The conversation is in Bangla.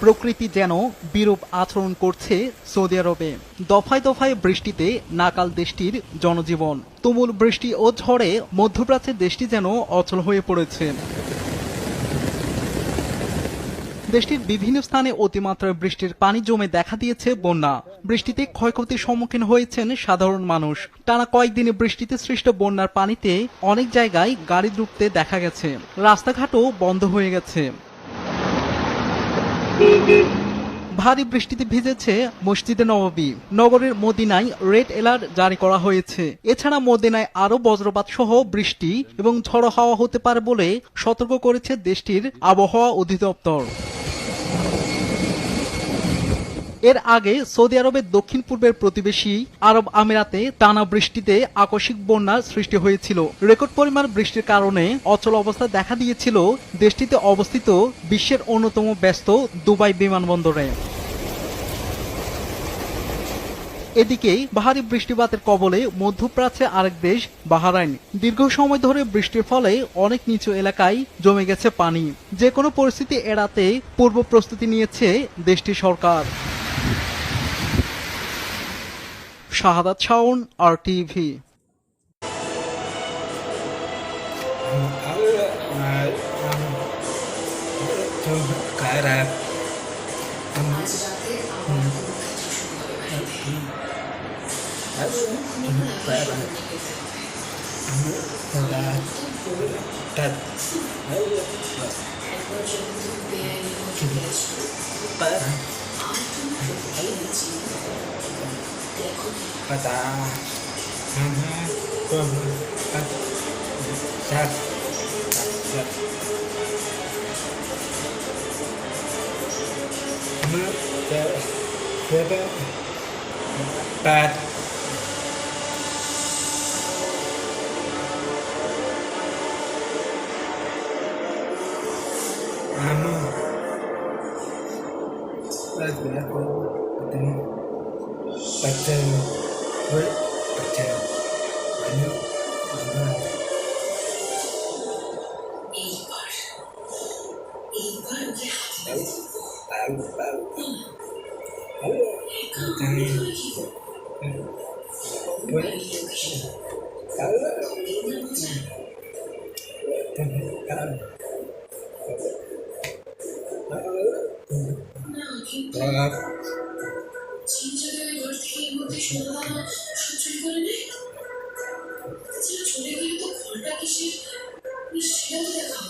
প্রকৃতি যেন বিরূপ আচরণ করছে সৌদি আরবে। দফায় দফায় বৃষ্টিতে নাকাল দেশটির জনজীবন। তুমুল বৃষ্টি ও ঝড়ে মধ্যপ্রাচ্যের দেশটি যেন অচল হয়ে পড়েছে। দেশটির বিভিন্ন স্থানে অতিমাত্রায় বৃষ্টির পানি জমে দেখা দিয়েছে বন্যা। বৃষ্টিতে ক্ষয়ক্ষতির সম্মুখীন হয়েছেন সাধারণ মানুষ। টানা কয়েকদিনে বৃষ্টিতে সৃষ্ট বন্যার পানিতে অনেক জায়গায় গাড়ি ডুবতে দেখা গেছে, রাস্তাঘাটও বন্ধ হয়ে গেছে। ভারী বৃষ্টিতে ভিজেছে মসজিদে নববী। নগরের মদিনায় রেড অ্যালার্ট জারি করা হয়েছে। এছাড়া মদিনায় আরও বজ্রপাত সহ বৃষ্টি এবং ঝড়ো হাওয়া হতে পারে বলে সতর্ক করেছে দেশটির আবহাওয়া অধিদপ্তর। এর আগে সৌদি আরবের দক্ষিণ পূর্বের প্রতিবেশী আরব আমিরাতে টানা বৃষ্টিতে আকস্মিক বন্যার সৃষ্টি হয়েছিল। রেকর্ড পরিমাণ বৃষ্টির কারণে অচল অবস্থা দেখা দিয়েছিল দেশটিতে অবস্থিত বিশ্বের অন্যতম ব্যস্ত দুবাই বিমানবন্দরে। এদিকে ভারী বৃষ্টিপাতের কবলে মধ্যপ্রাচ্যে আরেক দেশ বাহরাইন। দীর্ঘ সময় ধরে বৃষ্টির ফলে অনেক নিচু এলাকায় জমে গেছে পানি। যে কোনো পরিস্থিতি এড়াতে পূর্ব প্রস্তুতি নিয়েছে দেশটির সরকার। শাহাদাত শাওন, RTV। চলে গেলে তো ঘরটা কিসের নিশ্চয়ই দেখা